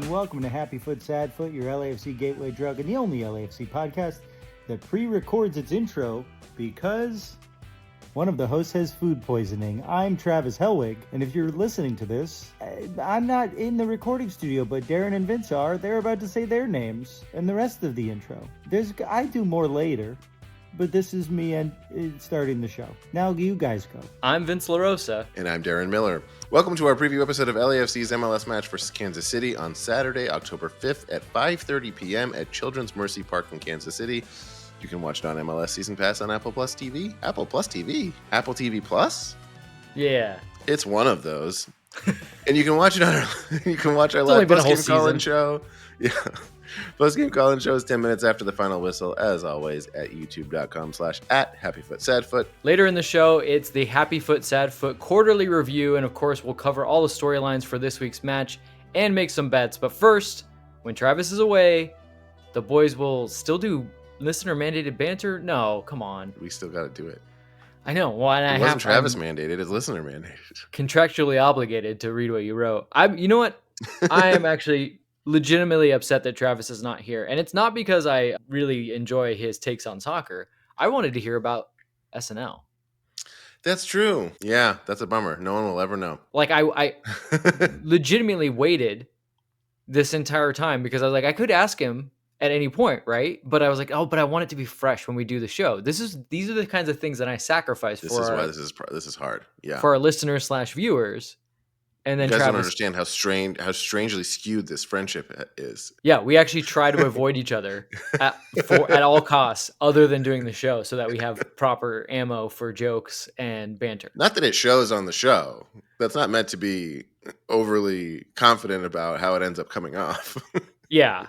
welcome to Happy Foot, Sad Foot, your LAFC gateway drug and the only LAFC podcast that pre-records its intro because one of the hosts has food poisoning. I'm Travis Hellwig, and if you're listening to this, I'm not in the recording studio, but Darren and Vince are. They're about to say their names and the rest of the intro. I do more later, but this is me and starting the show. Now you guys go. I'm Vince LaRosa. And I'm Darren Miller. Welcome to our preview episode of LAFC's MLS match versus Kansas City on Saturday, October 5th at 5:30 p.m. at Children's Mercy Park in Kansas City. You can watch it on MLS Season Pass on Apple Plus TV. Apple Plus TV? Apple TV Plus? Yeah. It's one of those. And you can watch it on our live post-game call-in show. Yeah. Post-game call-in show is 10 minutes after the final whistle, as always, at youtube.com/@HappyFootSadFoot. Later in the show, it's the Happy Foot, Sad Foot quarterly review, and of course, we'll cover all the storylines for this week's match and make some bets. But first, when Travis is away, the boys will still do listener-mandated banter? No, come on. We still got to do it. I know. Well, and it wasn't Travis mandated, it's listener mandated. Contractually obligated to read what you wrote. You know what? I am actually legitimately upset that Travis is not here. And it's not because I really enjoy his takes on soccer. I wanted to hear about SNL. That's true. Yeah, that's a bummer. No one will ever know. Like, I legitimately waited this entire time because I was like, I could ask him at any point, right? But I was like, but I want it to be fresh when we do the show. These are the kinds of things that I sacrifice this is why this is hard. Yeah. For our listeners / viewers. And then you guys Travis, don't understand how strangely skewed this friendship is. Yeah, we actually try to avoid each other at all costs, other than doing the show, so that we have proper ammo for jokes and banter. Not that it shows on the show. That's not meant to be overly confident about how it ends up coming off. Yeah.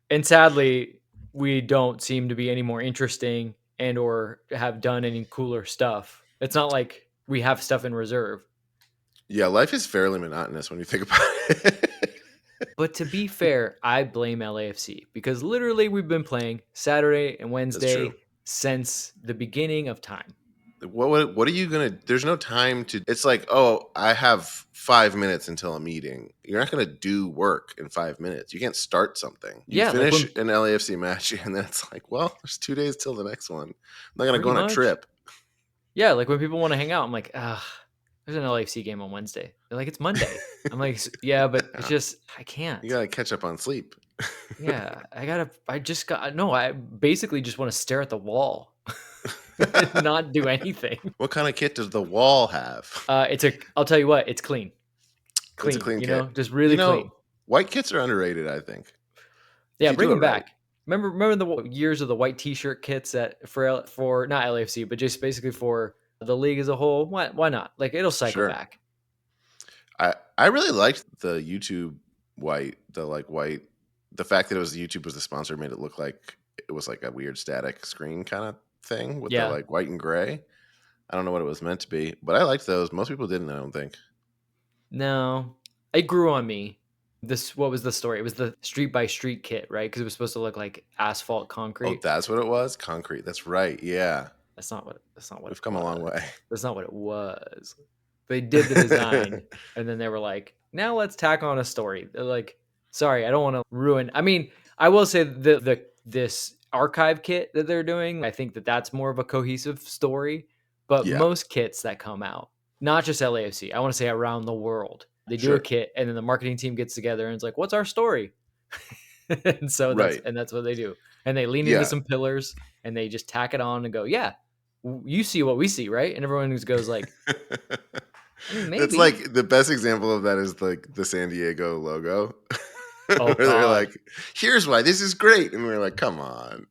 And sadly, we don't seem to be any more interesting and or have done any cooler stuff. It's not like we have stuff in reserve. Yeah, life is fairly monotonous when you think about it. But to be fair, I blame LAFC because literally we've been playing Saturday and Wednesday since the beginning of time. What are you going to... There's no time to... It's like, I have 5 minutes until a meeting. You're not going to do work in 5 minutes. You can't start something. You finish an LAFC match and then it's like, there's 2 days till the next one. I'm not going to go on a trip. Yeah, like when people want to hang out, I'm like, there's an LAFC game on Wednesday. They're like, it's Monday. I'm like, yeah, but it's just, I can't. You got to catch up on sleep. Yeah, I basically just want to stare at the wall and not do anything. What kind of kit does the wall have? I'll tell you what, it's clean. It's a clean kit. Just really clean. White kits are underrated, I think. Yeah, bring them back. Right. Remember the years of the white t-shirt kits for not LAFC, but just basically for the league as a whole? Why not? Like, it'll cycle back. I really liked the YouTube white. The fact that YouTube was the sponsor made it look like it was like a weird static screen kind of thing with the like white and gray. I don't know what it was meant to be, but I liked those. Most people didn't, I don't think. No, it grew on me. What was the story? It was the street by street kit, right? Because it was supposed to look like asphalt concrete. Oh, that's what it was? Concrete. That's right. Yeah. That's not what We've come a long way. That's not what it was. They did the design and then they were like, now let's tack on a story. They're like, sorry, I don't want to ruin. I mean, I will say this archive kit that they're doing, I think that's more of a cohesive story. But most kits that come out, not just LAFC, I want to say around the world, they do a kit and then the marketing team gets together and it's like, what's our story? And so that's what they do. And they lean into some pillars and they just tack it on and go, yeah, you see what we see, right? And everyone just goes like, maybe. It's like the best example of that is like the San Diego logo. Where they're like, here's why this is great. And we're like, come on.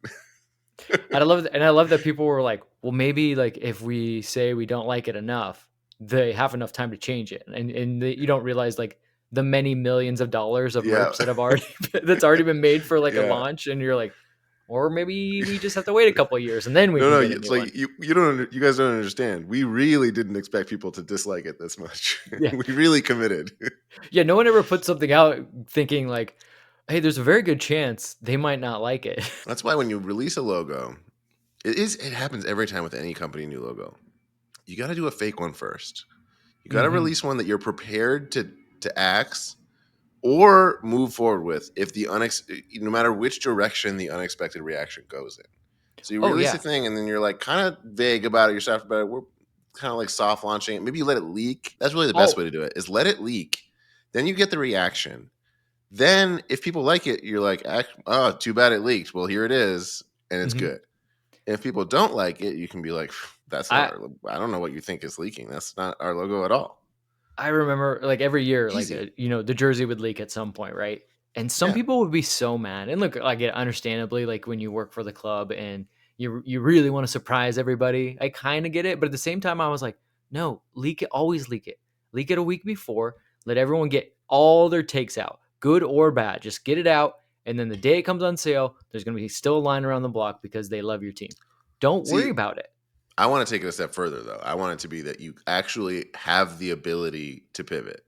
I love that people were like, well, maybe like if we say we don't like it enough, they have enough time to change it. And you don't realize like the many millions of dollars of merch that that's already been made for like a launch. And you're like, or maybe we just have to wait a couple of years and then we can get it's like you guys don't understand. We really didn't expect people to dislike it this much. Yeah. We really committed. Yeah, no one ever put something out thinking like, hey, there's a very good chance they might not like it. That's why when you release a logo, it happens every time with any company new logo. You got to do a fake one first. You got to release one that you're prepared to axe or move forward with if the no matter which direction the unexpected reaction goes in. So you release a thing and then you're like kind of vague about it. You're soft about it. We're kind of like soft launching it. Maybe you let it leak. That's really the best way to do it, is let it leak. Then you get the reaction. Then if people like it, you're like, oh, too bad it leaked. Well, here it is. And it's good. If people don't like it, you can be like, that's not I don't know what you think is leaking. That's not our logo at all. I remember like every year, Easy. like, the jersey would leak at some point, right? And some people would be so mad. And look, like, understandably, like when you work for the club and you really want to surprise everybody, I kind of get it. But at the same time, I was like, no, leak it, always leak it. Leak it a week before. Let everyone get all their takes out, good or bad. Just get it out. And then the day it comes on sale, there's going to be still a line around the block because they love your team. Don't worry about it. I want to take it a step further, though. I want it to be that you actually have the ability to pivot.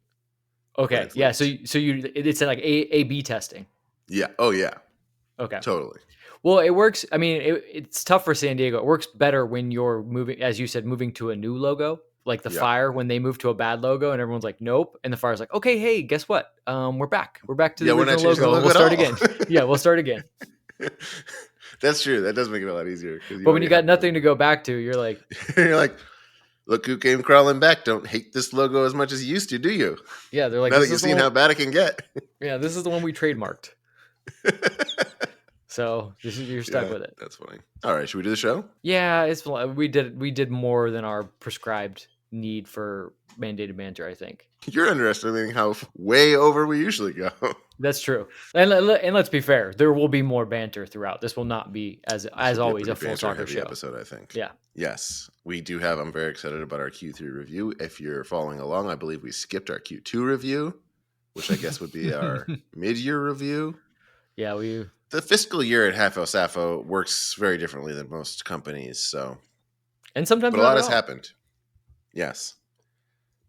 Okay. Yeah. So it's like A/B testing. Yeah. Oh, yeah. Okay. Totally. Well, it works. I mean, it's tough for San Diego. It works better when you're moving, as you said, moving to a new logo, like the Fire when they move to a bad logo and everyone's like, nope. And the Fire's like, okay, hey, guess what? We're back. We're back to the original logo. We'll start again. Yeah, we'll start again. That's true. That does make it a lot easier. But when you got nothing to go back to, you're like, look who came crawling back. Don't hate this logo as much as you used to, do you? Yeah, they're like, now that you've seen how bad it can get. Yeah, this is the one we trademarked. So you're stuck with it. That's funny. All right, should we do the show? Yeah, we did more than our prescribed need for mandated banter, I think. You're underestimating how way over we usually go. That's true. And let's be fair, there will be more banter throughout. This will not be as always a full soccer show episode, I think. Yeah. Yes, we do have. I'm very excited about our Q3 review. If you're following along, I believe we skipped our Q2 review, which I guess would be our mid-year review. Yeah, the fiscal year at Half El Safo works very differently than most companies. So, and sometimes but a lot has happened. Yes.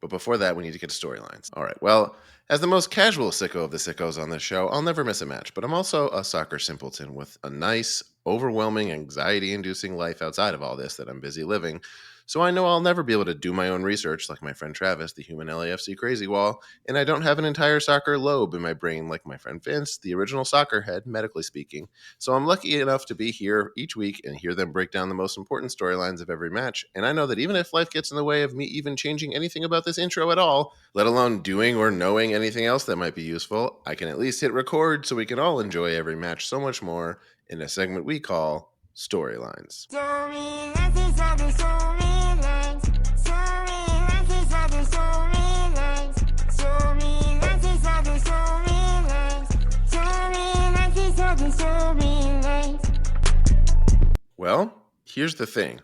But before that, we need to get to storylines. All right. Well, as the most casual sicko of the sickos on this show, I'll never miss a match. But I'm also a soccer simpleton with a nice, overwhelming, anxiety-inducing life outside of all this that I'm busy living. So I know I'll never be able to do my own research like my friend Travis, the human LAFC crazy wall, and I don't have an entire soccer lobe in my brain like my friend Vince, the original soccer head, medically speaking. So I'm lucky enough to be here each week and hear them break down the most important storylines of every match. And I know that even if life gets in the way of me even changing anything about this intro at all, let alone doing or knowing anything else that might be useful, I can at least hit record so we can all enjoy every match so much more in a segment we call Storylines. Well, here's the thing.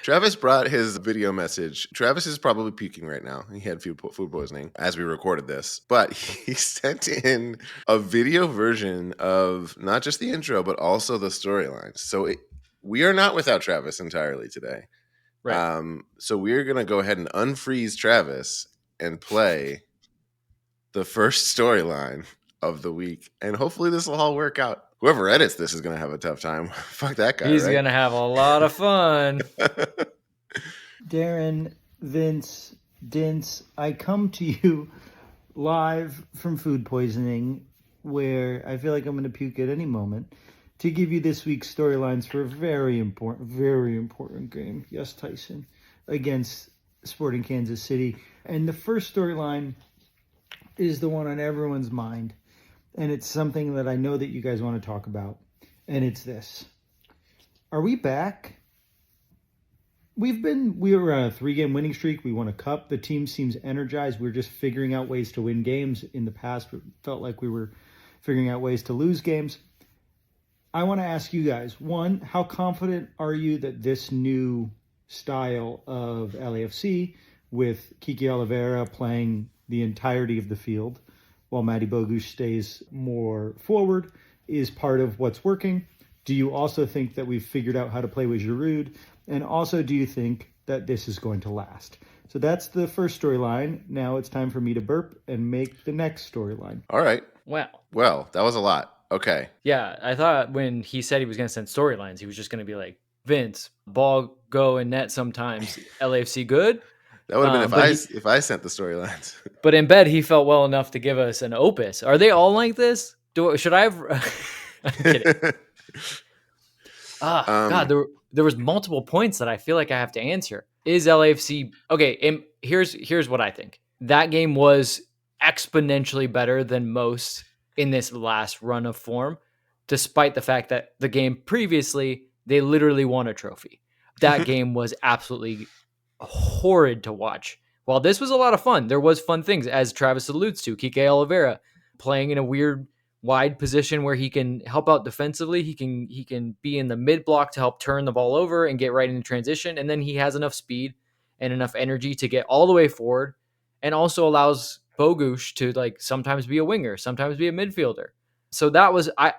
Travis brought his video message. Travis is probably puking right now. He had food poisoning as we recorded this. But he sent in a video version of not just the intro, but also the storylines. So we are not without Travis entirely today. Right. So we're going to go ahead and unfreeze Travis and play the first storyline of the week. And hopefully this will all work out. Whoever edits this is going to have a tough time. Fuck that guy. He's going to have a lot of fun. Darren, Vince, Dince, I come to you live from food poisoning, where I feel like I'm going to puke at any moment, to give you this week's storylines for a very important game. Yes, Tyson, against Sporting Kansas City. And the first storyline is the one on everyone's mind. And it's something that I know that you guys want to talk about. And it's this. Are we back? We were on a 3-game winning streak. We won a cup. The team seems energized. We're just figuring out ways to win games. In the past, it felt like we were figuring out ways to lose games. I want to ask you guys, one, how confident are you that this new style of LAFC with Kiki Oliveira playing the entirety of the field while Matty Bogusz stays more forward is part of what's working? Do you also think that we've figured out how to play with Giroud? And also, do you think that this is going to last? So that's the first storyline. Now it's time for me to burp and make the next storyline. All right. Wow. Well, that was a lot. Okay. Yeah, I thought when he said he was going to send storylines, he was just going to be like, Vince, ball go and net sometimes. LAFC good? That would have been But if I sent the storylines. but in bed, he felt well enough to give us an opus. Are they all like this? Should I have? I'm kidding. God, um, there was multiple points that I feel like I have to answer. Is LAFC okay? And here's what I think. That game was exponentially better than most in this last run of form, despite the fact that the game previously they literally won a trophy. That game was absolutely horrid to watch. While this was a lot of fun, there was fun things, as Travis alludes to. Kike Oliveira playing in a weird wide position where he can help out defensively. He can be in the mid block to help turn the ball over and get right into transition. And then he has enough speed and enough energy to get all the way forward, and also allows Bogusz to like sometimes be a winger, sometimes be a midfielder. So that was I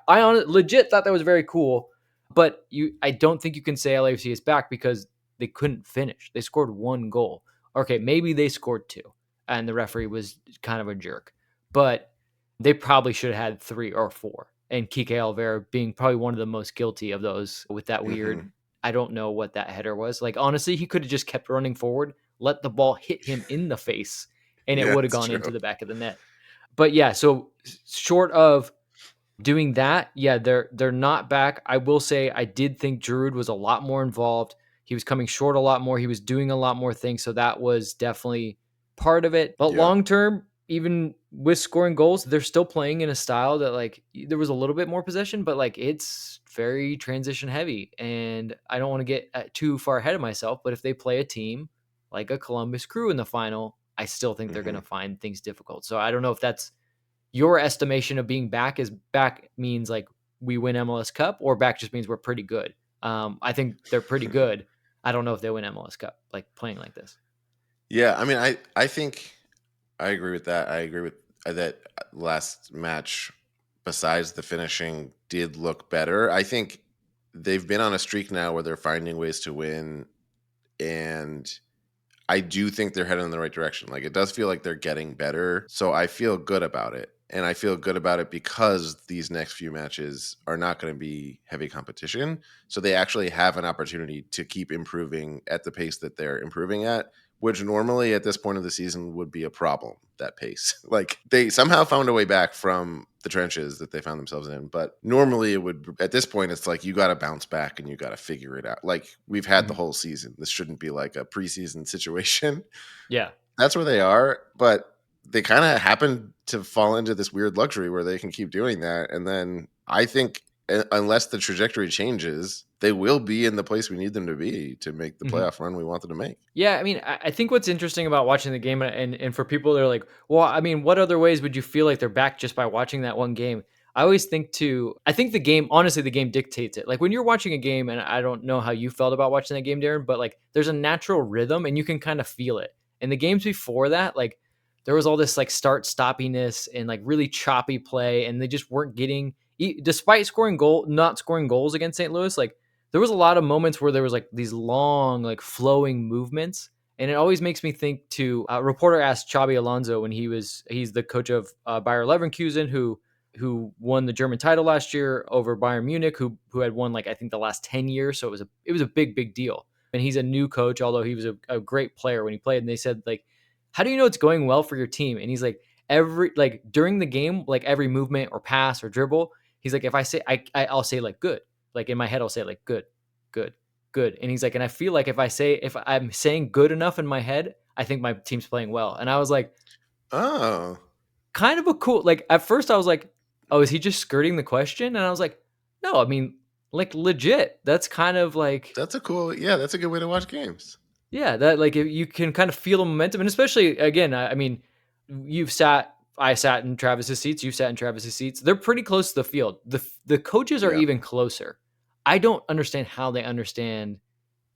legit thought that was very cool. But I don't think you can say LAFC is back because they couldn't finish. They scored 1 goal. Okay, maybe they scored 2, and the referee was kind of a jerk. But they probably should have had 3 or 4. And Kike Oliveira being probably one of the most guilty of those with that weird, I don't know what that header was. Like, honestly, he could have just kept running forward, let the ball hit him in the face, and it would have gone into the back of the net. But yeah, so short of doing that, yeah, they're not back. I will say I did think Giroud was a lot more involved. He was coming short a lot more. He was doing a lot more things. So that was definitely part of it. But long term, even with scoring goals, they're still playing in a style that like there was a little bit more possession, but like it's very transition heavy. And I don't want to get too far ahead of myself, but if they play a team like a Columbus Crew in the final, I still think they're going to find things difficult. So I don't know if that's your estimation of being back. Is back means like we win MLS Cup, or back just means we're pretty good. I think they're pretty good. I don't know if they win MLS Cup, like playing like this. Yeah, I mean, I think I agree with that. I agree with that last match, besides the finishing, did look better. I think they've been on a streak now where they're finding ways to win, and I do think they're heading in the right direction. Like, it does feel like they're getting better, so I feel good about it. And I feel good about it because these next few matches are not going to be heavy competition. So they actually have an opportunity to keep improving at the pace that they're improving at, which normally at this point of the season would be a problem, that pace. Like, they somehow found a way back from the trenches that they found themselves in. But normally it would, at this point, it's like you got to bounce back and you got to figure it out. Like, we've had the whole season. This shouldn't be like a preseason situation. Yeah. That's where they are. But they kind of happen to fall into this weird luxury where they can keep doing that. And then I think unless the trajectory changes, they will be in the place we need them to be to make the playoff run we want them to make. Yeah, I mean, I think what's interesting about watching the game, and for people that are like, well, I mean, what other ways would you feel like they're back just by watching that one game? I always think I think the game, honestly, the game dictates it. Like when you're watching a game, and I don't know how you felt about watching that game, Darren, but like there's a natural rhythm and you can kind of feel it. And the games before that, like there was all this like start stoppiness and like really choppy play, and they just weren't getting, despite not scoring goals against St. Louis, like there was a lot of moments where there was like these long, like flowing movements. And it always makes me think to a reporter asked Xabi Alonso when he's the coach of Bayer Leverkusen, who won the German title last year over Bayern Munich, who had won like, I think the last 10 years. So it was a big deal. And he's a new coach, although he was a great player when he played. And they said like, how do you know it's going well for your team? And he's like, during the game, like every movement or pass or dribble, he's like, if I say, I'll say like good. Like in my head, I'll say like good. And he's like, and I feel like if I'm saying good enough in my head, I think my team's playing well. And I was like, oh, kind of a cool, like at first I was like, oh, is he just skirting the question? And I was like, no, I mean, like legit. That's kind of like, that's a good way to watch games. Yeah, that like you can kind of feel the momentum, and especially again, I mean, I sat in Travis's seats, you've sat in Travis's seats. They're pretty close to the field. The coaches are even closer. I don't understand how they understand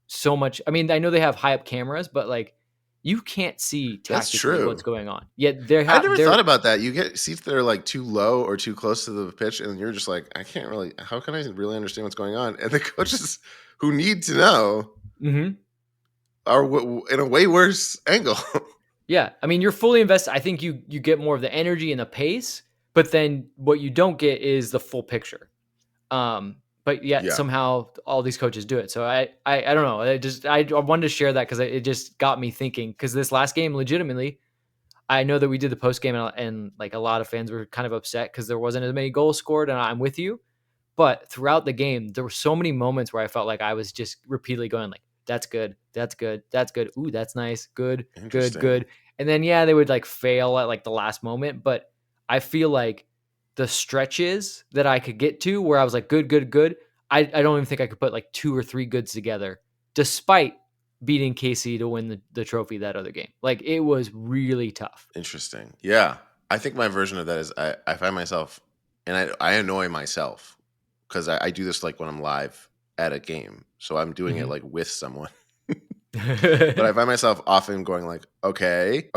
so much. I mean, I know they have high up cameras, but like you can't see tactically what's going on. Yet I never thought about that. You get seats that are like too low or too close to the pitch, and you're just like, how can I really understand what's going on? And the coaches who need to know are in a way worse angle. Yeah, I mean, you're fully invested. I think you get more of the energy and the pace, but then what you don't get is the full picture. but yet somehow all these coaches do it. So I don't know. I wanted to share that because it just got me thinking. Because this last game, legitimately, I know that we did the post game and like a lot of fans were kind of upset because there wasn't as many goals scored, and I'm with you. But throughout the game, there were so many moments where I felt like I was just repeatedly going like, "That's good, that's good, that's good. Ooh, that's nice, good, good, good." And then they would like fail at like the last moment. But I feel like the stretches that I could get to where I was like, "Good, good, good." I don't even think I could put like 2 or 3 goods together, despite beating KC to win the trophy that other game. Like it was really tough. Interesting. Yeah. I think my version of that is I find myself, and I annoy myself because I do this like when I'm live at a game. So I'm doing it like with someone. But I find myself often going like, okay.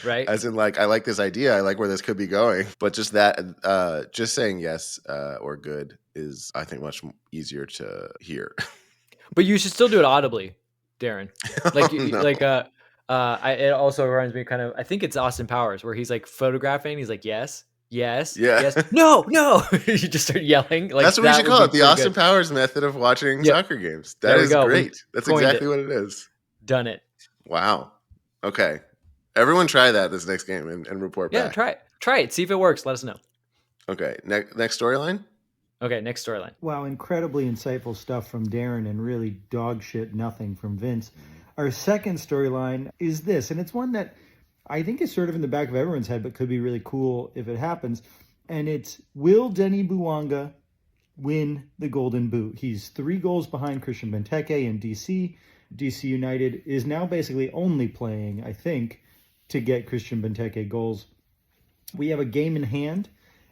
Right. As in like, I like this idea. I like where this could be going. But just that, just saying yes or good is, I think, much easier to hear. But you should still do it audibly, Darren. Like, No. it also reminds me kind of, I think it's Austin Powers where he's like photographing. He's like, yes, Yeah. no. You just start yelling. Like that's what we should call it. The Austin good. Powers method of watching soccer games. That is great. That's exactly what it is. Done it. Wow. Okay. Everyone try that this next game and report back. Yeah, try it. See if it works. Let us know. Okay. Next storyline? Okay, next storyline. Wow, incredibly insightful stuff from Darren and really dog shit nothing from Vince. Our second storyline is this, and it's one that I think is sort of in the back of everyone's head, but could be really cool if it happens. And it's, will Denny Bouanga win the Golden Boot? He's 3 goals behind Christian Benteke in DC. DC United is now basically only playing, I think, to get Christian Benteke goals. We have a game in hand,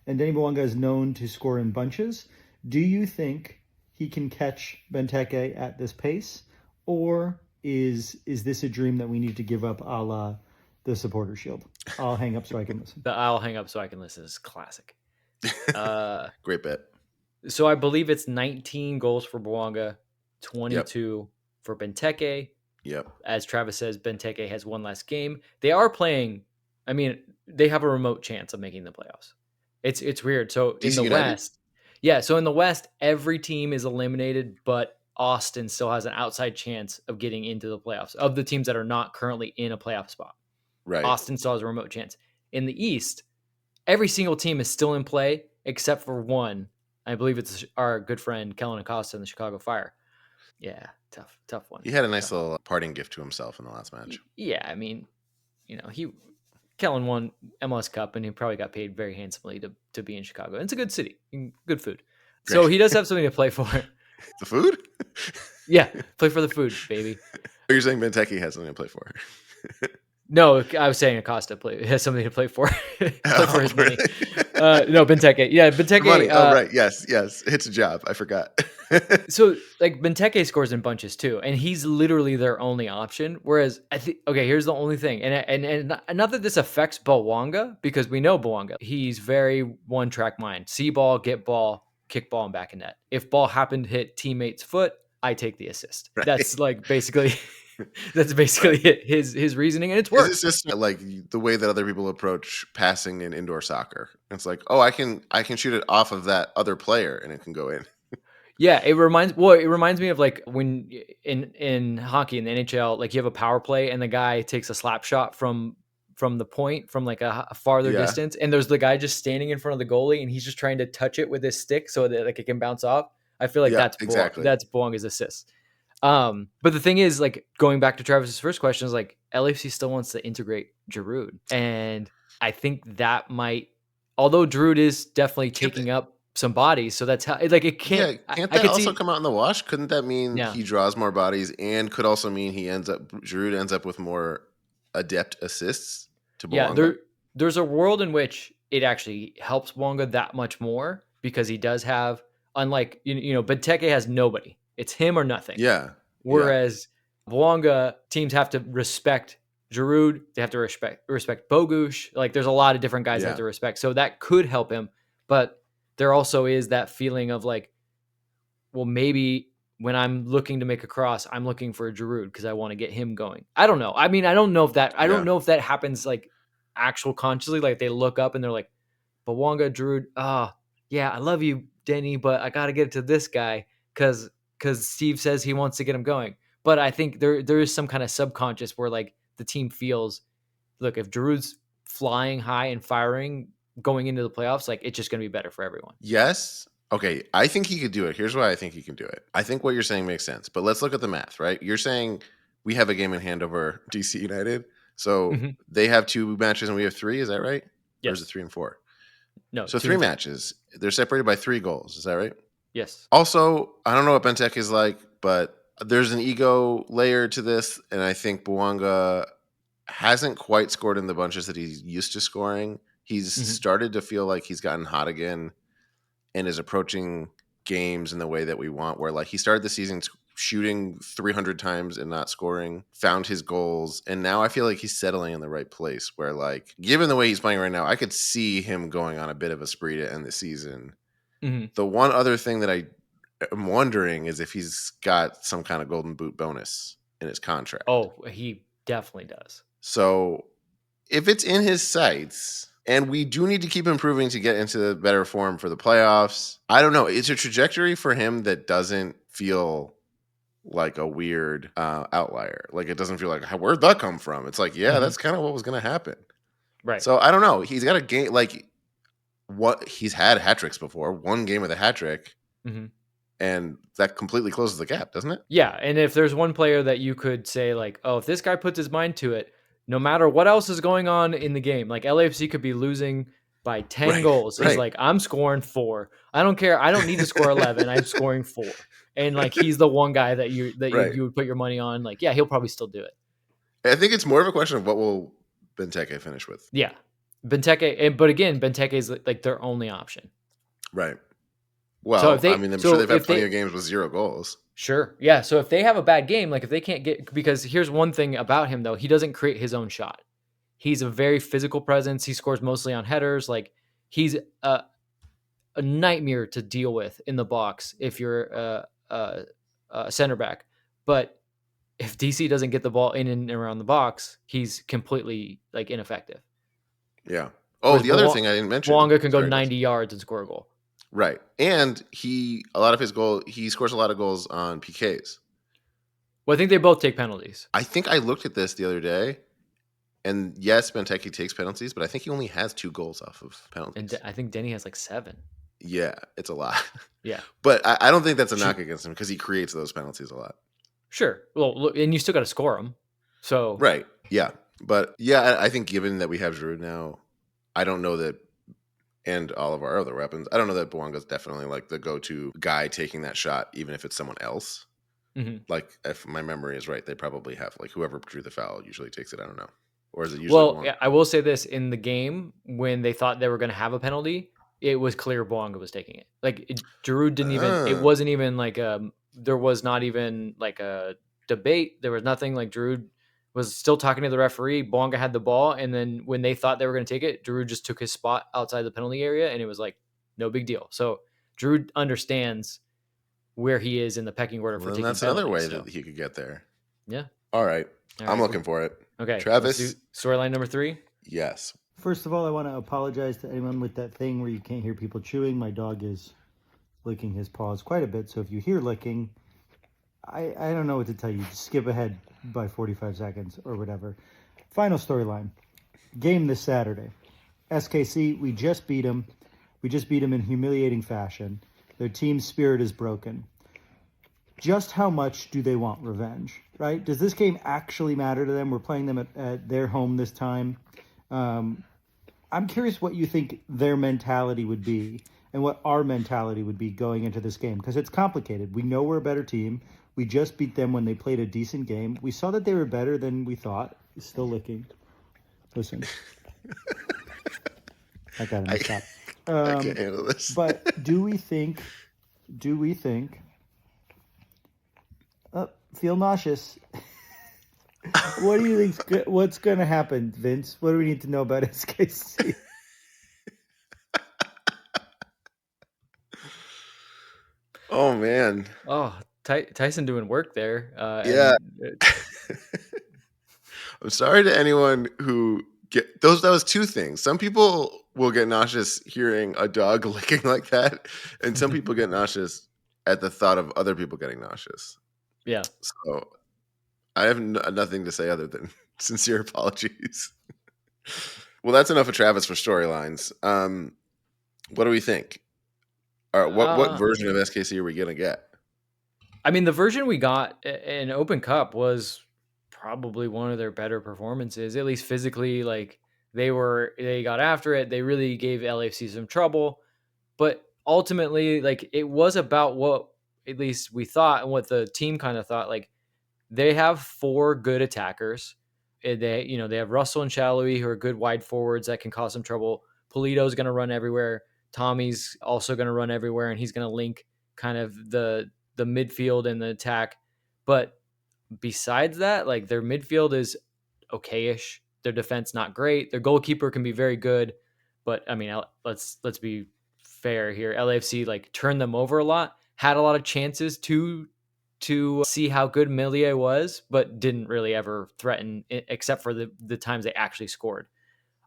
and Denny Bouanga is known to score in bunches. Do you think he can catch Benteke at this pace, or is this a dream that we need to give up a la the supporter shield? I'll hang up so I can listen. The I'll hang up so I can listen is classic. Great bet. So I believe it's 19 goals for Bouanga, 22 for Benteke. Yep. As Travis says, Benteke has one less game. They are playing. I mean, they have a remote chance of making the playoffs. It's weird. So DC in the United? West, so in the West, every team is eliminated, but Austin still has an outside chance of getting into the playoffs of the teams that are not currently in a playoff spot. Right. Austin still has a remote chance. In the East, every single team is still in play except for one. I believe it's our good friend Kellen Acosta in the Chicago Fire. Yeah, tough one. He had a nice little parting gift to himself in the last match. Yeah, I mean, Kellen won MLS Cup, and he probably got paid very handsomely to be in Chicago. And it's a good city, good food. Great. So he does have something to play for. The food? Yeah, play for the food, baby. You're saying Benteke has something to play for? No, I was saying Acosta has something to play for. Play for his money. No, Benteke. Yeah, Benteke. Money. Right. Yes. It's a job. I forgot. So, like, Benteke scores in bunches too, and he's literally their only option. Whereas, I think, okay, here's the only thing, and not that this affects Bouanga, because we know Bouanga. He's very one-track mind. See ball, get ball, kick ball, and back in net. If ball happened to hit teammate's foot, I take the assist. Right. That's like basically... That's basically it, his reasoning, and it's worked. It's just like the way that other people approach passing in indoor soccer. It's like, oh, I can shoot it off of that other player and it can go in. Yeah, it reminds me of like when in hockey in the NHL, like you have a power play and the guy takes a slap shot from the point from like a farther distance, and there's the guy just standing in front of the goalie and he's just trying to touch it with his stick so that like it can bounce off. I feel like that's Bouanga's assist. But the thing is, like, going back to Travis's first question is like LAFC still wants to integrate Giroud, and I think that might, although Giroud is definitely taking up some bodies, so that's how like it can't. Yeah, can't that also come out in the wash? Couldn't that mean he draws more bodies, and could also mean Giroud ends up with more adept assists to Bouanga? Yeah, there's a world in which it actually helps Bouanga that much more because he does have, unlike Benteke has nobody. It's him or nothing. Yeah. Whereas Bouanga, teams have to respect Giroud. They have to respect Bogusz. Like, there's a lot of different guys they have to respect. So that could help him. But there also is that feeling of like, well, maybe when I'm looking to make a cross, I'm looking for a Giroud because I want to get him going. I don't know. I mean, I don't know if that happens like actual consciously. Like they look up and they're like, Bouanga, Giroud. Yeah, I love you, Denny, but I got to get it to this guy because Steve says he wants to get him going. But I think there is some kind of subconscious where like the team feels, look, if Giroud's flying high and firing going into the playoffs, like it's just going to be better for everyone. Yes. Okay. I think he could do it. Here's why I think he can do it. I think what you're saying makes sense, but let's look at the math, right? You're saying we have a game in hand over DC United. So they have 2 matches and we have 3. Is that right? Yes. Or is it 3 and 4? No. So 3 matches. They're separated by 3 goals. Is that right? Yes. Also, I don't know what Benteke is like, but there's an ego layer to this, and I think Bouanga hasn't quite scored in the bunches that he's used to scoring. He's started to feel like he's gotten hot again and is approaching games in the way that we want, where like he started the season shooting 300 times and not scoring, found his goals, and now I feel like he's settling in the right place where like, given the way he's playing right now, I could see him going on a bit of a spree to end the season. The one other thing that I am wondering is if he's got some kind of golden boot bonus in his contract. Oh, he definitely does. So if it's in his sights, and we do need to keep improving to get into better form for the playoffs, I don't know. It's a trajectory for him that doesn't feel like a weird outlier. Like it doesn't feel like, where'd that come from? It's like, yeah, that's kind of what was going to happen. Right. So I don't know. He's got a game like what he's had hat tricks before, 1 game with a hat trick. And that completely closes the gap, doesn't it? Yeah. And if there's one player that you could say like, oh, if this guy puts his mind to it, no matter what else is going on in the game, like LAFC could be losing by 10 goals. He's like, I'm scoring 4. I don't care. I don't need to score 11. I'm scoring 4. And like, he's the one guy that you would put your money on. Like, yeah, he'll probably still do it. I think it's more of a question of what will Benteke finish with. Yeah. Benteke. But again, Benteke is like their only option. Right. Well, so if they, I'm sure they've had plenty of games with 0 goals. Sure. Yeah. So if they have a bad game, like if they can't get, because here's one thing about him though, he doesn't create his own shot. He's a very physical presence. He scores mostly on headers. Like he's a nightmare to deal with in the box if you're a center back. But if DC doesn't get the ball in and around the box, he's completely like ineffective. Yeah. Oh, the other thing I didn't mention. Bouanga can go 90 yards and score a goal. Right. And he scores a lot of goals on PKs. Well, I think they both take penalties. I think I looked at this the other day, and yes, Benteke takes penalties, but I think he only has 2 goals off of penalties. And I think Denny has like 7. Yeah, it's a lot. Yeah. But I don't think that's a knock against him because he creates those penalties a lot. Sure. Well, look, and you still got to score them. So right. Yeah. But yeah, I think given that we have Giroud now, I don't know that, and all of our other weapons, I don't know that Bouanga's definitely like the go-to guy taking that shot, even if it's someone else. Like if my memory is right, they probably have like whoever drew the foul usually takes it. I don't know. Or is it usually? Well, yeah, I will say this: in the game when they thought they were going to have a penalty, it was clear Bouanga was taking it. Like Giroud didn't even. It wasn't even like there was not even like a debate. There was nothing. Like Giroud was still talking to the referee. Bouanga had the ball, and then when they thought they were going to take it, Giroud just took his spot outside the penalty area, and it was like no big deal. So Giroud understands where he is in the pecking order for taking penalties. That's another way that he could get there. Yeah. All right. I'm looking for it. Okay. Travis. Storyline number 3. Yes. First of all, I want to apologize to anyone with that thing where you can't hear people chewing. My dog is licking his paws quite a bit. So if you hear licking, I don't know what to tell you. Just skip ahead by 45 seconds or whatever. Final storyline. Game this Saturday. SKC, we just beat them. We just beat them in humiliating fashion. Their team spirit is broken. Just how much do they want revenge, right? Does this game actually matter to them? We're playing them at their home this time. I'm curious what you think their mentality would be and what our mentality would be going into this game, because it's complicated. We know we're a better team. We just beat them when they played a decent game. We saw that they were better than we thought. He's still licking. Listen. I got him to stop. I can't handle this. But do we think, feel nauseous. What do you think? What's going to happen, Vince? What do we need to know about SKC? Oh, man. Oh, Tyson doing work there. Yeah. I'm sorry to anyone who that was 2 things. Some people will get nauseous hearing a dog licking like that, and some people get nauseous at the thought of other people getting nauseous. Yeah. So I have nothing to say other than sincere apologies. Well, that's enough of Travis for storylines. What do we think? All right, what version of SKC are we gonna get? I mean, the version we got in Open Cup was probably one of their better performances, at least physically. Like they got after it. They really gave LAFC some trouble, but ultimately, like it was about what at least we thought and what the team kind of thought. Like they have 4 good attackers. They have Russell and Shallowy who are good wide forwards that can cause some trouble. Polito's going to run everywhere. Tommy's also going to run everywhere, and he's going to link kind of the midfield and the attack. But besides that, like their midfield is okayish. Their defense not great. Their goalkeeper can be very good, but I mean, let's be fair here. LAFC like turned them over a lot, had a lot of chances to see how good Millier was, but didn't really ever threaten except for the times they actually scored.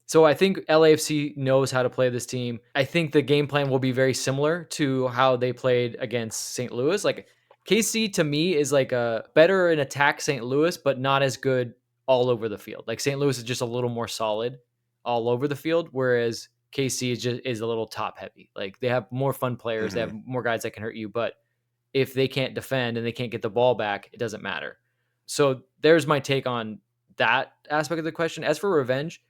So I think LAFC knows how to play this team. I think the game plan will be very similar to how they played against St. Louis. Like KC to me is like a better in attack St. Louis, but not as good all over the field. Like St. Louis is just a little more solid all over the field, whereas KC is a little top heavy. Like they have more fun players, they have more guys that can hurt you, but if they can't defend and they can't get the ball back, it doesn't matter. So there's my take on that aspect of the question. As for revenge,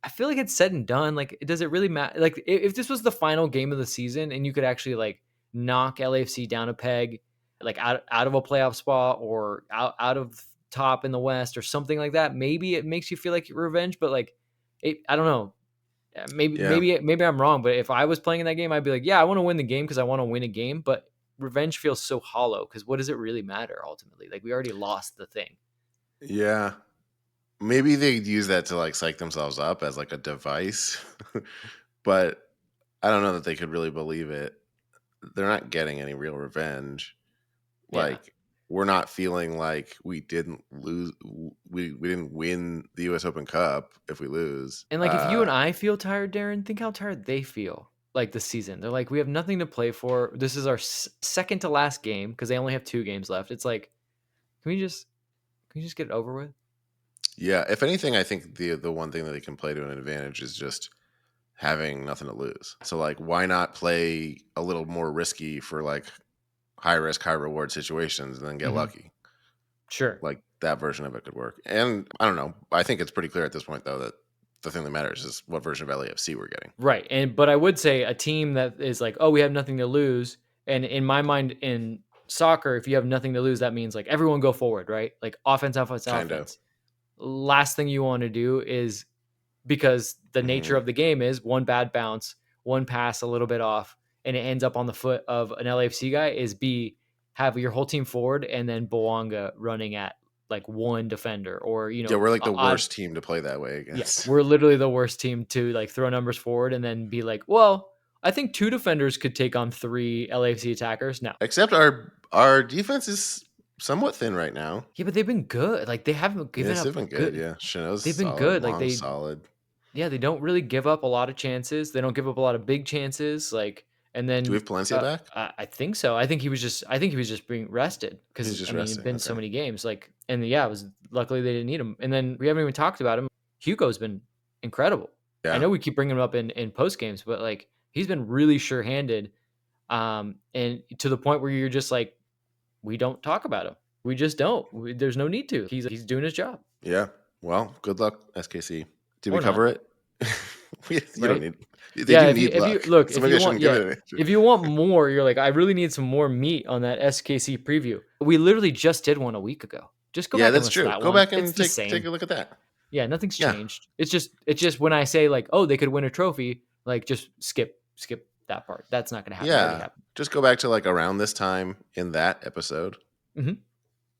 I feel like it's said and done. Like, does it really matter? Like, if this was the final game of the season and you could actually like knock LAFC down a peg, like out of a playoff spot or out of top in the West or something like that, maybe it makes you feel like revenge. But like, I don't know. Maybe I'm wrong. But if I was playing in that game, I'd be like, yeah, I want to win the game because I want to win a game. But revenge feels so hollow because what does it really matter ultimately? Like we already lost the thing. Yeah. Maybe they'd use that to like psych themselves up as like a device, but I don't know that they could really believe it. They're not getting any real revenge. Like we're not feeling like we didn't lose. We didn't win the U.S. Open Cup if we lose. And like if you and I feel tired, Darren, think how tired they feel. Like the season, they're like, we have nothing to play for. This is our second to last game because they only have 2 games left. It's like, can we just get it over with? Yeah, if anything, I think the one thing that they can play to an advantage is just having nothing to lose. So like, why not play a little more risky for like high risk, high reward situations and then get lucky? Sure. Like that version of it could work. And I don't know. I think it's pretty clear at this point though that the thing that matters is what version of LAFC we're getting. Right. But I would say a team that is like, oh, we have nothing to lose. And in my mind, in soccer, if you have nothing to lose, that means like everyone go forward, right? Like offense. Last thing you want to do is, because the nature of the game is one bad bounce, one pass a little bit off, and it ends up on the foot of an LAFC guy, is have your whole team forward and then Bouanga running at like one defender, or we're like the worst team to play that way against. Yes, we're literally the worst team to like throw numbers forward and then be like, well, I think 2 defenders could take on 3 LAFC attackers. No, except our defense is somewhat thin right now. Yeah, but they've been good. Like they haven't given up. They've been good. Yeah, Chanel's they've been solid, good. Like solid. Yeah, they don't really give up a lot of chances. They don't give up a lot of big chances. Like, and then do we have Palencia back? I think so. I think he was just being rested because it's been so many games. Like, and it was luckily they didn't need him. And then we haven't even talked about him. Hugo's been incredible. Yeah. I know we keep bringing him up in post games, but like he's been really sure-handed, and to the point where you're just like, we don't talk about him. We just don't. There's no need to. He's doing his job. Yeah. Well, good luck, SKC. Did we cover it? You don't need. If you want more, you're like, I really need some more meat on that SKC preview. We literally just did one a week ago. Just go back. That's true. Go back and take a look at that. Yeah, nothing's changed. It's just when I say like, oh, they could win a trophy, like just skip that part. That's not going to happen. Yeah, just go back to like around this time in that episode, and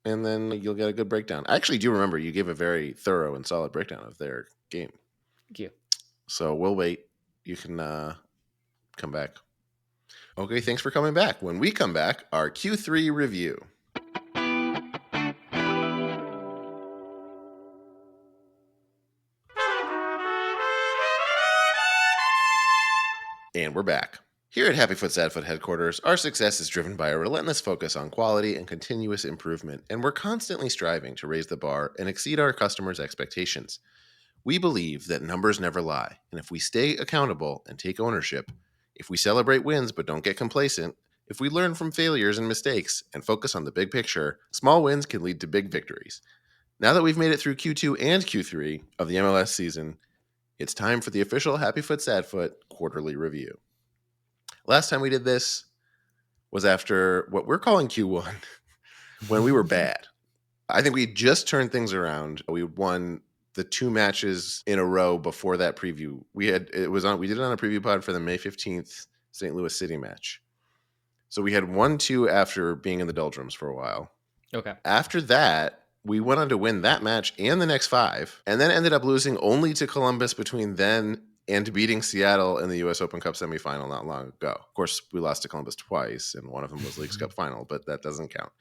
then you'll get a good breakdown. I actually do remember you gave a very thorough and solid breakdown of their game. Thank you. So we'll wait. You can come back. Okay, thanks for coming back. When we come back, our Q3 review. And we're back. Here at Happy Foot Sad Foot headquarters, our success is driven by a relentless focus on quality and continuous improvement, and we're constantly striving to raise the bar and exceed our customers' expectations. We believe that numbers never lie, and if we stay accountable and take ownership, if we celebrate wins but don't get complacent, if we learn from failures and mistakes and focus on the big picture, small wins can lead to big victories. Now that we've made it through Q2 and Q3 of the MLS season, it's time for the official Happy Foot Sad Foot quarterly review. Last time we did this was after what we're calling Q1, when we were bad. I think we just turned things around. We won the 2 matches in a row before that preview. We did it on a preview pod for the May 15th St. Louis City match. So we had 1-2 after being in the doldrums for a while. Okay. After that, we went on to win that match and the next 5, and then ended up losing only to Columbus between then and beating Seattle in the U.S. Open Cup semifinal not long ago. Of course, we lost to Columbus twice, and one of them was Leagues Cup final, but that doesn't count.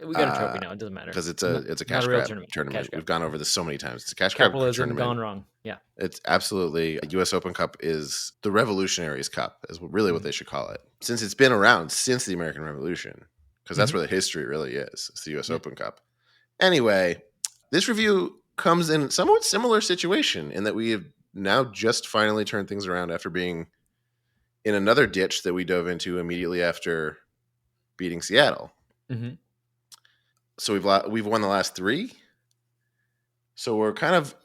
We got a trophy now. It doesn't matter. Because it's a cash grab tournament. We've gone over this so many times. It's a cash grab tournament. Capitalism gone wrong. Yeah. It's absolutely a U.S. Open Cup is the Revolutionaries Cup is really what they should call it. Since it's been around since the American Revolution, because that's where the history really is. It's the U.S. Open Cup. Anyway, this review comes in a somewhat similar situation in that we have now just finally turned things around after being in another ditch that we dove into immediately after beating Seattle. Mm-hmm. So we've won the last 3. So we're kind of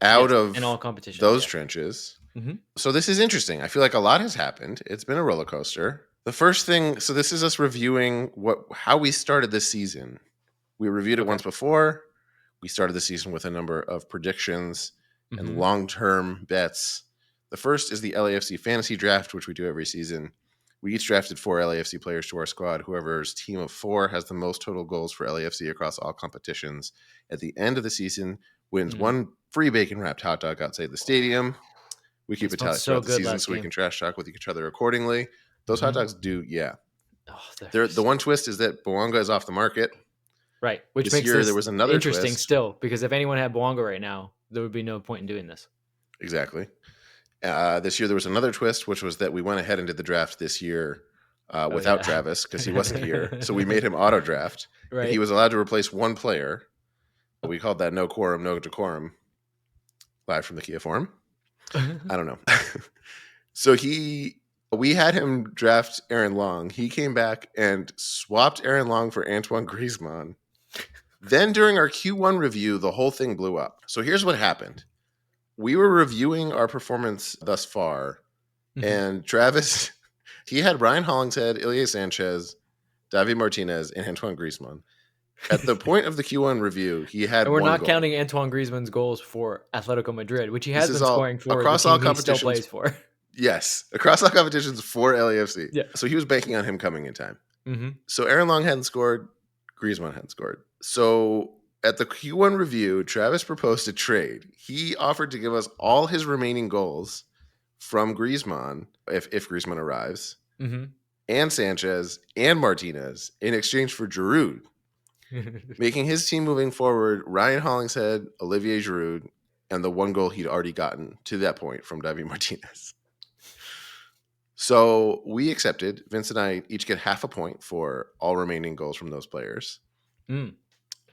out of in all competitions, those trenches. Mm-hmm. So this is interesting. I feel like a lot has happened. It's been a roller coaster. The first thing, so this is us reviewing how we started this season. We reviewed it once before. We started the season with a number of predictions and long-term bets. The first is the LAFC Fantasy Draft, which we do every season. We each drafted 4 LAFC players to our squad. Whoever's team of 4 has the most total goals for LAFC across all competitions at the end of the season wins 1 free bacon-wrapped hot dog outside the stadium. We keep a tally throughout the season so we can trash talk with each other accordingly. Those hot dogs do, the one twist is that Bouanga is off the market. Right, which this makes year, this there was another interesting twist. still, because if anyone had Bouanga right now, there would be no point in doing this. Exactly. This year, there was another twist, which was that we went ahead and did the draft this year without Travis because he wasn't here. So we made him auto draft. Right. He was allowed to replace 1 player. We called that no quorum, no decorum. Live from the Kia Forum. I don't know. So we had him draft Aaron Long. He came back and swapped Aaron Long for Antoine Griezmann. Then during our Q1 review, the whole thing blew up. So here's what happened. We were reviewing our performance thus far, and Travis, he had Ryan Hollingshead, Ilya Sanchez, David Martinez, and Antoine Griezmann. At the point of the Q1 review, he had. And we're not goal. counting Antoine Griezmann's goals for Atletico Madrid, which he has been scoring for across the all team he competitions. Still plays for. Yes, across all competitions for LAFC. Yeah. So he was banking on him coming in time. Mm-hmm. So Aaron Long hadn't scored, Griezmann hadn't scored. So at the Q1 review, Travis proposed a trade. He offered to give us all his remaining goals from Griezmann, if Griezmann arrives, and Sanchez and Martinez in exchange for Giroud, making his team moving forward Ryan Hollingshead, Olivier Giroud, and the 1 goal he'd already gotten to that point from David Martinez. So we accepted. Vince and I each get half a point for all remaining goals from those players.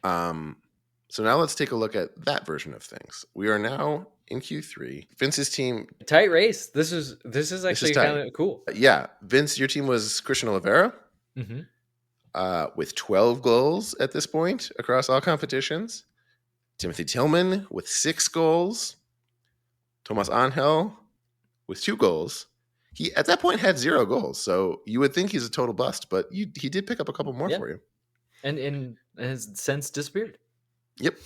So now let's take a look at that version of things. We are now in Q3. Vince's team, tight race. This is actually kind of cool. Yeah, Vince, your team was Christian Oliveira with 12 goals at this point across all competitions. Timothy Tillman with 6 goals. Tomas Angel with 2 goals. He at that point had 0 goals, so you would think he's a total bust, but he did pick up a couple more for you. And has since disappeared. Yep.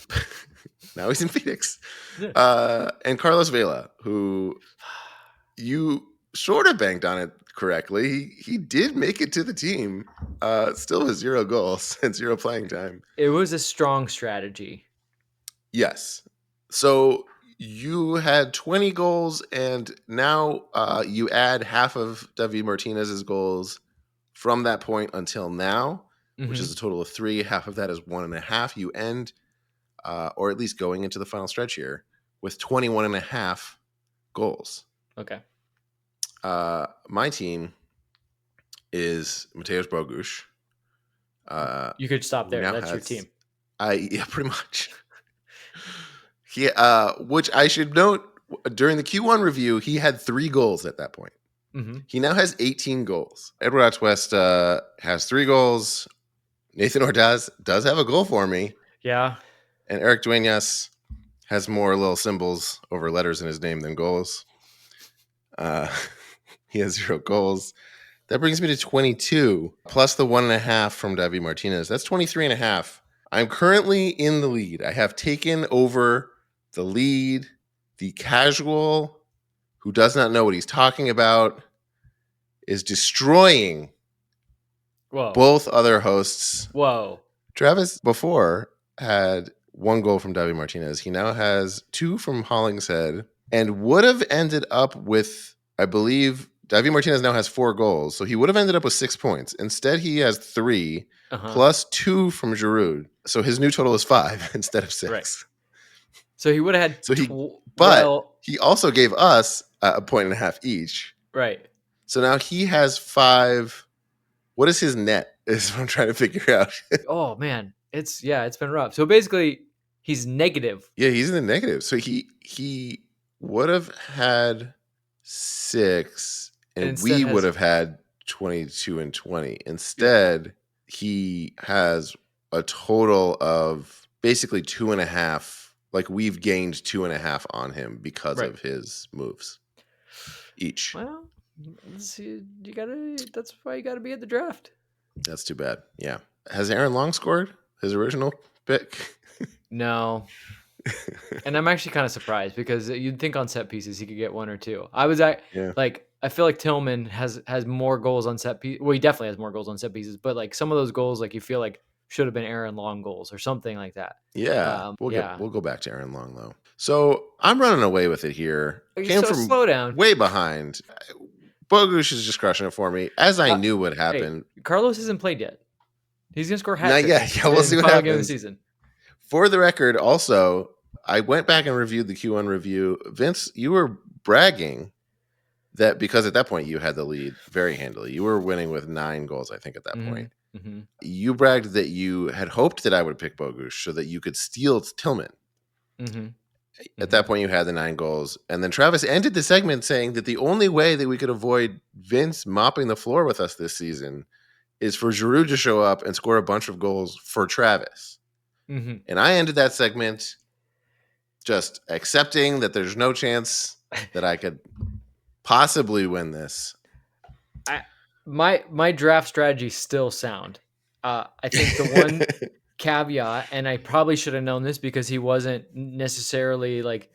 Now he's in Phoenix. And Carlos Vela, who you sort of banked on it correctly. He did make it to the team. Still with 0 goals and 0 playing time. It was a strong strategy. Yes. So you had 20 goals, and now you add half of David Martinez's goals from that point until now, which is a total of 3. Half of that is 1.5. You end, or at least going into the final stretch here, with 21.5 goals. Okay. My team is Mateusz Bogusz. You could stop there. That's your team. Yeah, pretty much. Which I should note, during the Q1 review, he had 3 goals at that point. Mm-hmm. He now has 18 goals. Edward West has 3 goals. Nathan Ordaz does have a goal for me. Yeah. And Eric Duenas has more little symbols over letters in his name than goals. He has 0 goals. That brings me to 22, plus the 1.5 from David Martinez. That's 23.5. I'm currently in the lead. I have taken over the lead. The casual who does not know what he's talking about is destroying both other hosts. Whoa. Travis before had 1 goal from David Martinez. He now has 2 from Hollingshead and would have ended up with, I believe, David Martinez now has 4 goals. So he would have ended up with 6 points. Instead, he has 3 plus 2 from Giroud. So his new total is 5 instead of 6. Right. So he would have had. He also gave us a 1.5 each. Right. So now he has 5. What is his net? Is what I'm trying to figure out. Oh man, it's been rough. So basically, he's negative. Yeah, he's in the negative. So he would have had 6, and we would have had 22 and 20. Instead, he has a total of basically 2.5. Like we've gained 2.5 on him because of his moves each. Well, that's why you gotta be at the draft. That's too bad. Yeah. Has Aaron Long scored his original pick? No. And I'm actually kind of surprised because you'd think on set pieces he could get 1 or 2. I feel like Tillman has more goals on set pieces. Well, he definitely has more goals on set pieces, but like some of those goals, like you feel like should have been Aaron Long goals or something like that. Yeah. We'll go back to Aaron Long though. So I'm running away with it here. Slow down. Way behind. Bogusz is just crushing it for me, as I knew would happen. Hey, Carlos hasn't played yet. He's gonna score hat. Not yet. Yeah, we'll see what happens. Game of the season. For the record, also, I went back and reviewed the Q1 review. Vince, you were bragging that because at that point you had the lead very handily. You were winning with 9 goals, I think, at that point. Mm-hmm. You bragged that you had hoped that I would pick Bogusz so that you could steal Tillman. Mm-hmm. At that point, you had the 9 goals. And then Travis ended the segment saying that the only way that we could avoid Vince mopping the floor with us this season is for Giroud to show up and score a bunch of goals for Travis. Mm-hmm. And I ended that segment just accepting that there's no chance that I could possibly win this. My draft strategy still sound. I think the one caveat, and I probably should have known this because he wasn't necessarily like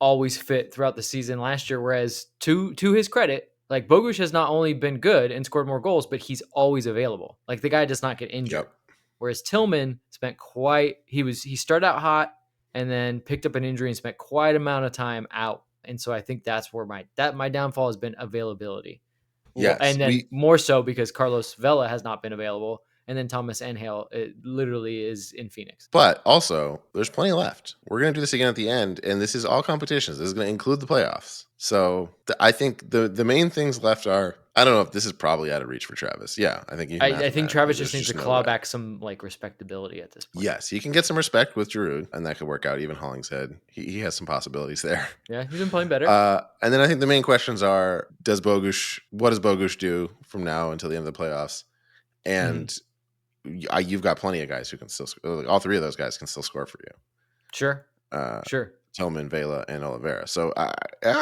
always fit throughout the season last year. Whereas to his credit, like Bogusz has not only been good and scored more goals, but he's always available. Like the guy does not get injured. Yep. Whereas Tillman he started out hot and then picked up an injury and spent quite amount of time out. And so I think that's where my downfall has been availability. Yes, and then more so because Carlos Vela has not been available. And then Thomas Angel, it literally is in Phoenix. But also, there's plenty left. We're going to do this again at the end, and this is all competitions. This is going to include the playoffs. So I think the main things left are, I don't know if this is probably out of reach for Travis. Yeah, I think I think Travis just needs to claw back some like respectability at this point. Yes, he can get some respect with Giroud, and that could work out. Even Hollingshead, he has some possibilities there. Yeah, he's been playing better. And then I think the main questions are, what does Bogusz do from now until the end of the playoffs? And you've got plenty of guys who can still score. All 3 of those guys can still score for you. Sure. Tillman, Vela, and Oliveira. So I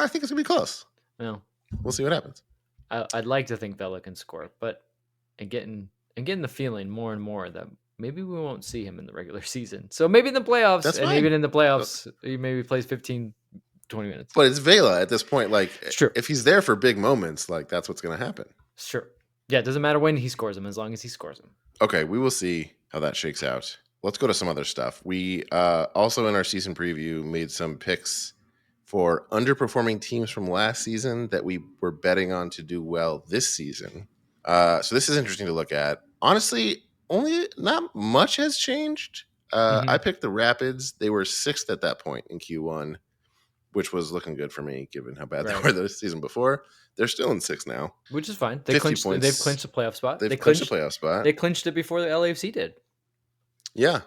think it's going to be close. No. We'll see what happens. I'd like to think Vela can score, but I'm getting the feeling more and more that maybe we won't see him in the regular season. So maybe in the playoffs, even in the playoffs, he maybe plays 15, 20 minutes. But it's Vela at this point. Like, sure. If he's there for big moments, like that's what's going to happen. Sure. Yeah, it doesn't matter when he scores them as long as he scores them. Okay, we will see how that shakes out. Let's go to some other stuff. We also in our season preview made some picks for underperforming teams from last season that we were betting on to do well this season. So this is interesting to look at. Honestly, not much has changed. I picked the Rapids. They were 6th at that point in Q1. which was looking good for me given how bad Right. they were the season before. They're still in 6th now, which is fine. They 50 clinched. points. They've clinched the playoff spot. They've clinched the playoff spot. They clinched it before the LAFC did. Yeah.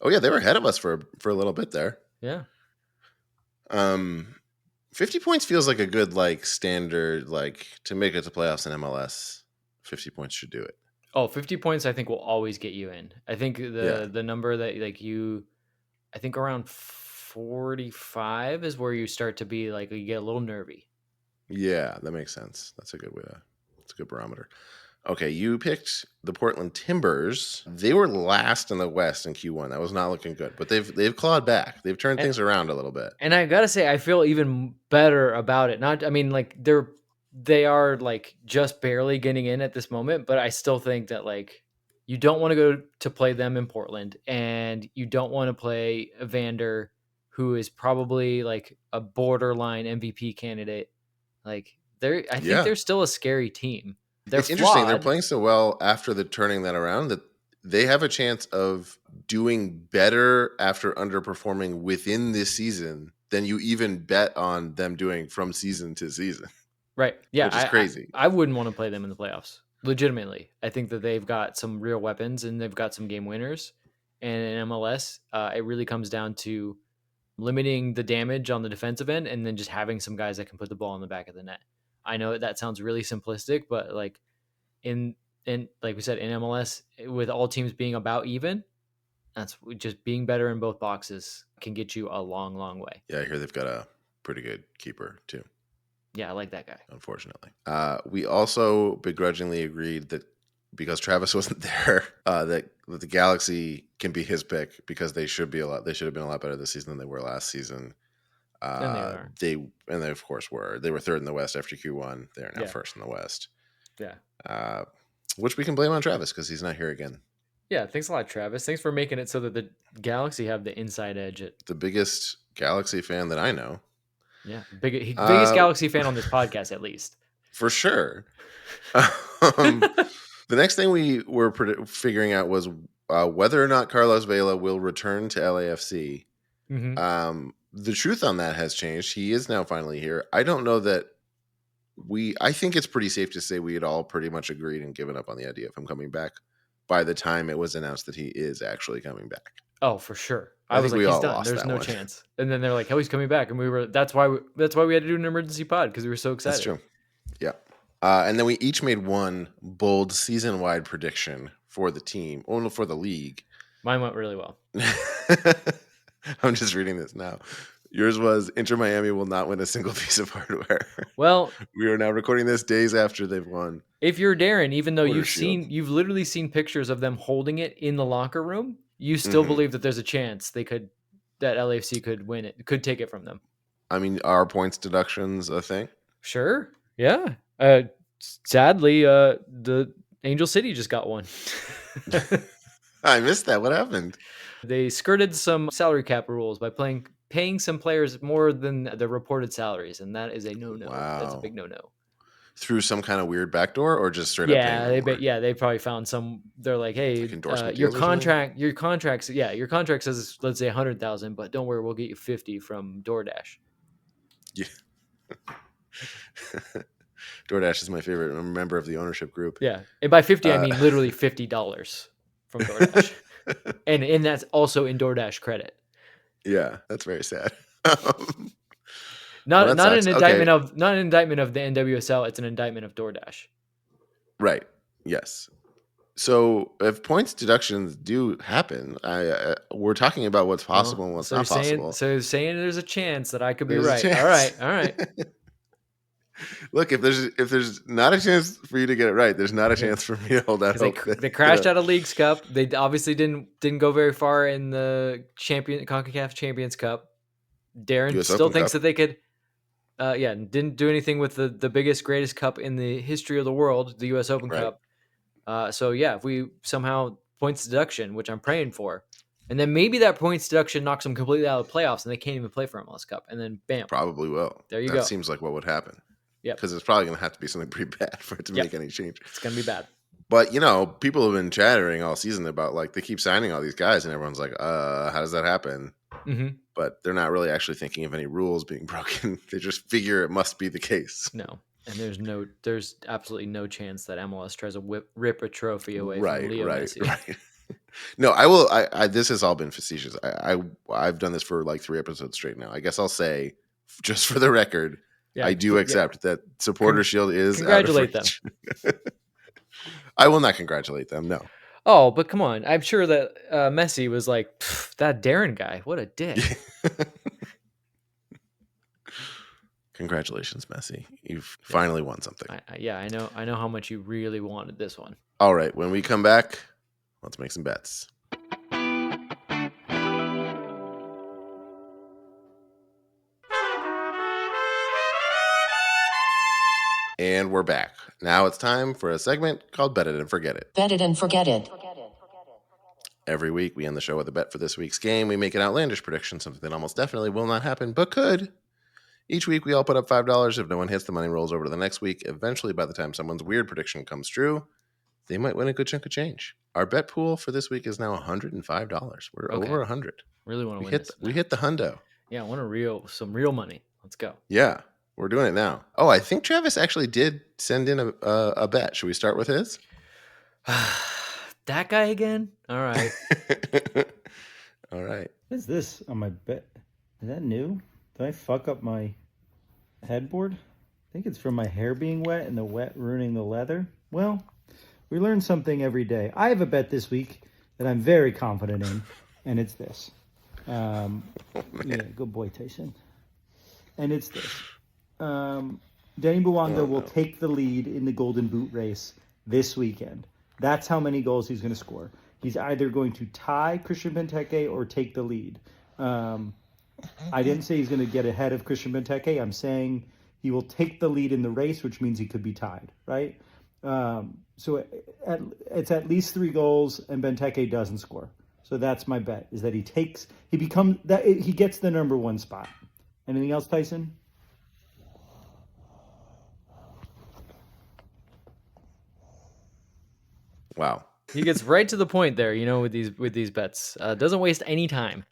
Oh yeah, they were ahead of us for a little bit there. Yeah. 50 points feels like a good like standard like to make it to playoffs in MLS. 50 points should do it. Oh, 50 points I think will always get you in. I think the number that like I think around 45 is where you start to be like you get a little nervy. Yeah, that makes sense. That's a good way to. That's a good barometer. Okay, you picked the Portland Timbers. They were last in the West in Q1. That was not looking good, but they've clawed back. They've turned things around a little bit. And I gotta say, I feel even better about it. I mean, like they are like just barely getting in at this moment, but I still think that like you don't want to go to play them in Portland, and you don't want to play Evander, who is probably like a borderline MVP candidate. Like I think they're still a scary team. It's interesting. They're playing so well after the turning that around that they have a chance of doing better after underperforming within this season than you even bet on them doing from season to season. Right. Yeah. Which is crazy. I wouldn't want to play them in the playoffs. Legitimately. I think that they've got some real weapons and they've got some game winners. And in MLS, it really comes down to limiting the damage on the defensive end and then just having some guys that can put the ball in the back of the net. I know that sounds really simplistic, but like in like we said, in MLS, with all teams being about even, that's just being better in both boxes can get you a long, long way. Yeah, I hear they've got a pretty good keeper too. Yeah, I like that guy. Unfortunately, we also begrudgingly agreed that because Travis wasn't there, that the Galaxy can be his pick because they should have been a lot better this season than they were last season. And they of course were. They were 3rd in the West after Q1. They are now 1st in the West. Yeah. Which we can blame on Travis because he's not here again. Yeah, thanks a lot, Travis. Thanks for making it so that the Galaxy have the inside edge. The biggest Galaxy fan that I know. Yeah, biggest Galaxy fan on this podcast, at least. For sure. The next thing we were figuring out was whether or not Carlos Vela will return to LAFC. Mm-hmm. The truth on that has changed. He is now finally here. I don't know that I think it's pretty safe to say we had all pretty much agreed and given up on the idea of him coming back by the time it was announced that he is actually coming back. Oh, for sure. I was like, he's done. There's no chance. And then they're like, oh, he's coming back. And that's why we had to do an emergency pod because we were so excited. That's true. Yeah. And then we each made one bold season-wide prediction for the team, or for the league. Mine went really well. I'm just reading this now. Yours was Inter Miami will not win a single piece of hardware. Well, we are now recording this days after they've won. If you're Darren, even though you've literally seen pictures of them holding it in the locker room, you still believe that there's a chance that LAFC could win it, could take it from them. I mean, are points deductions a thing? Sure. Yeah. Sadly, the Angel City just got one. I missed that. What happened? They skirted some salary cap rules by paying some players more than the reported salaries, and that is a no-no. Wow. That's a big no-no. Through some kind of weird backdoor, or just straight up? They probably found some. They're like, hey, your contract says let's say 100,000, but don't worry, we'll get you 50 from DoorDash. Yeah. DoorDash is my favorite. I'm a member of the ownership group. Yeah, and by 50, I mean literally $50 from DoorDash, and that's also in DoorDash credit. Yeah, that's very sad. Not an indictment of the NWSL. It's an indictment of DoorDash. Right. Yes. So if points deductions do happen, we're talking about what's possible and what's not possible. So saying there's a chance that I could be right. All right. Look, if there's not a chance for you to get it right, there's not a chance for me to hold out hope. They crashed out of Leagues Cup. They obviously didn't go very far in the CONCACAF Champions Cup. Darren US still Open thinks Cup. that they could. Didn't do anything with the biggest, greatest cup in the history of the world, the U.S. Open Cup. If we somehow points deduction, which I'm praying for, and then maybe that points deduction knocks them completely out of the playoffs and they can't even play for MLS Cup, and then bam, probably will. There you go. That seems like what would happen. Yeah, because it's probably going to have to be something pretty bad for it to make any change. It's going to be bad. But, people have been chattering all season about, like, they keep signing all these guys, and everyone's like, how does that happen? Mm-hmm. But they're not really actually thinking of any rules being broken. They just figure it must be the case. No. And there's absolutely no chance that MLS tries to rip a trophy away Right, from Leo Messi. Right. No, I will. I this has all been facetious. I've done this for like 3 episodes straight now. I guess I'll say, just for the record, I do accept that Supporter Shield is congratulate out of reach. I will not congratulate them. No. Oh, but come on. I'm sure that Messi was like, that Darren guy, what a dick. Congratulations, Messi. You've finally won something. I know how much you really wanted this one. All right. When we come back, let's make some bets. And we're back. Now it's time for a segment called Bet It and Forget It. Bet it and forget it. Every week, we end the show with a bet for this week's game. We make an outlandish prediction, something that almost definitely will not happen, but could. Each week, we all put up $5. If no one hits, the money rolls over to the next week. Eventually, by the time someone's weird prediction comes true, they might win a good chunk of change. Our bet pool for this week is now $105. We're over 100. Really want to win this. We hit the hundo. Yeah, I want some real money. Let's go. Yeah, we're doing it now. Oh, I think Travis actually did send in a bet. Should we start with his? That guy again? All right. All right. What is this on my bet? Is that new? Did I fuck up my headboard? I think it's from my hair being wet and the wet ruining the leather. Well, we learn something every day. I have a bet this week that I'm very confident in, and it's this. Yeah, good boy, Tyson. And it's this. Denny Bouanga will take the lead in the Golden Boot race this weekend. That's how many goals he's going to score. He's either going to tie Christian Benteke or take the lead. I didn't say he's going to get ahead of Christian Benteke. I'm saying he will take the lead in the race, which means he could be tied, right? So it's at least 3 goals, and Benteke doesn't score. So that's my bet: is that he gets the number 1 spot. Anything else, Tyson? Wow. He gets right to the point there, with these bets. Doesn't waste any time.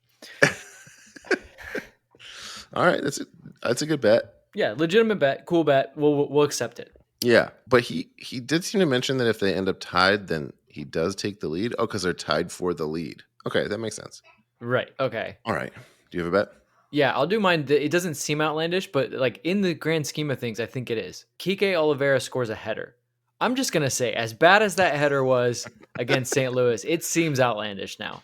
All right, that's a good bet. Yeah, legitimate bet, cool bet. We'll accept it. Yeah, but he did seem to mention that if they end up tied, then he does take the lead. Oh, because they're tied for the lead. Okay, that makes sense. Right. Okay. All right. Do you have a bet? Yeah, I'll do mine. It doesn't seem outlandish, but like in the grand scheme of things, I think it is. Kike Oliveira scores a header. I'm just gonna say, as bad as that header was against St. Louis, it seems outlandish now.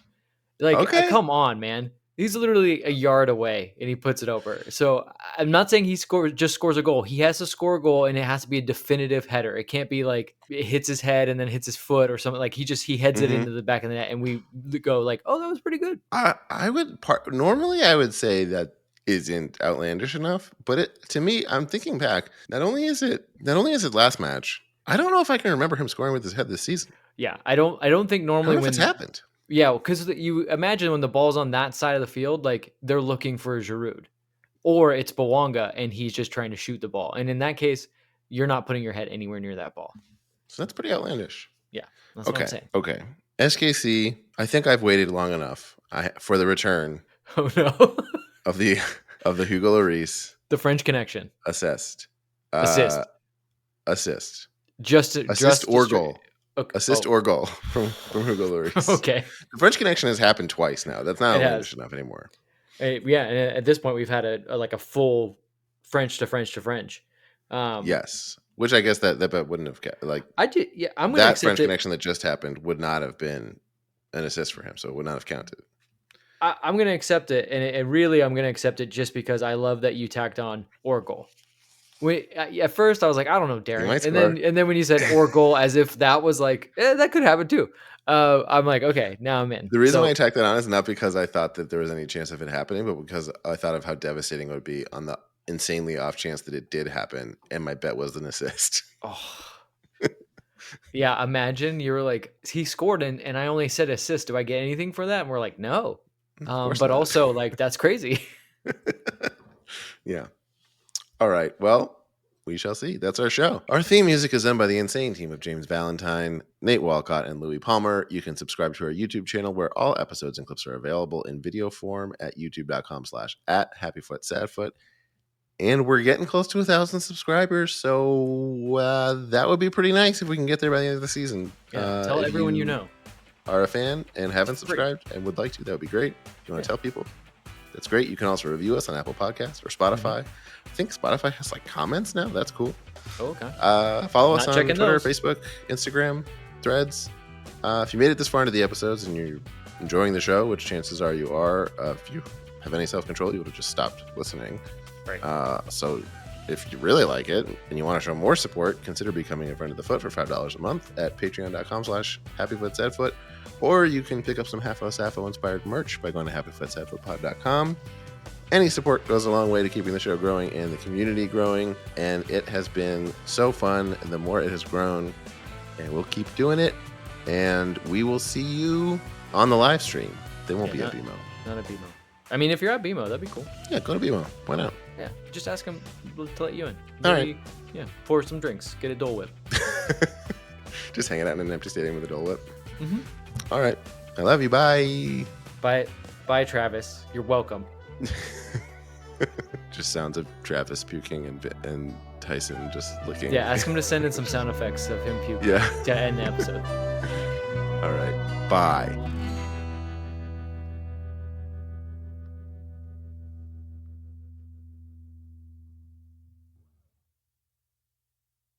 Like, come on, man. He's literally a yard away, and he puts it over. So I'm not saying he just scores a goal. He has to score a goal, and it has to be a definitive header. It can't be like it hits his head and then hits his foot or something. Like he heads it into the back of the net, and we go like, oh, that was pretty good. Normally I would say that isn't outlandish enough, but to me, I'm thinking back. Not only is it last match, I don't know if I can remember him scoring with his head this season. Yeah, I don't think normally when it's happened. Yeah, because you imagine when the ball's on that side of the field, like they're looking for Giroud, or it's Bouanga and he's just trying to shoot the ball. And in that case, you're not putting your head anywhere near that ball. So that's pretty outlandish. Yeah, that's what I'm saying. Okay. SKC, I think I've waited long enough for the return. Oh no, of the Hugo Lloris, the French connection, assist. Just or goal. Okay. Assist or goal from Hugo Lloris. Okay. The French connection has happened twice now. That's not outlandish enough anymore. Yeah, and at this point we've had a full French to French. Yes, which I guess that bet wouldn't have I did. Yeah, I'm going to that French connection that just happened would not have been an assist for him, so it would not have counted. I'm going to accept it, and really I'm going to accept it just because I love that you tacked on or goal. At first I was like, I don't know, Darren, and then when you said or goal, as if that was like that could happen too. I'm like, okay, now I'm in. The reason why I tacked that on is not because I thought that there was any chance of it happening, but because I thought of how devastating it would be on the insanely off chance that it did happen, and my bet was an assist. Oh, yeah. Imagine you were like, he scored and I only said assist. Do I get anything for that? And we're like, no. But not. Also, like, that's crazy. Yeah. All right. Well, We shall see. That's our show. Our theme music is done by the insane team of James Valentine, Nate Walcott, and Louis Palmer. You can subscribe to our YouTube channel where all episodes and clips are available in video form at youtube.com/@happyfootsadfoot. And we're getting close to 1,000 subscribers, so that would be pretty nice if we can get there by the end of the season. Yeah, tell everyone you know. Are a fan and haven't subscribed and would like to, that would be great. If you want to tell people, that's great. You can also review us on Apple Podcasts or Spotify. I think Spotify has like comments now. That's cool. Oh, okay. Follow us on Twitter, those. Facebook, Instagram, Threads. If you made it this far into the episodes and you're enjoying the show, which chances are you are, if you have any self-control, you would have just stopped listening. Right. So if you really like it and you want to show more support, consider becoming a friend of the foot for $5 a month at patreon.com/happyfootsadfoot. Or you can pick up some Half-O Sappho inspired merch by going to happyfootsadfootpod.com. Any support goes a long way to keeping the show growing and the community growing. And it has been so fun. And the more it has grown, and we'll keep doing it. And we will see you on the live stream. They won't be at BMO. Not at BMO. I mean, if you're at BMO, that'd be cool. Yeah, go to BMO. Why not? Yeah, just ask them to let you in. All right. Yeah, pour some drinks. Get a Dole Whip. Just hanging out in an empty stadium with a Dole Whip. Mm-hmm. All right. I love you. Bye. Bye, Travis. You're welcome. Just sounds of Travis puking and Tyson just licking. Yeah, ask him to send in some sound effects of him puking. Yeah. To end the episode. All right. Bye.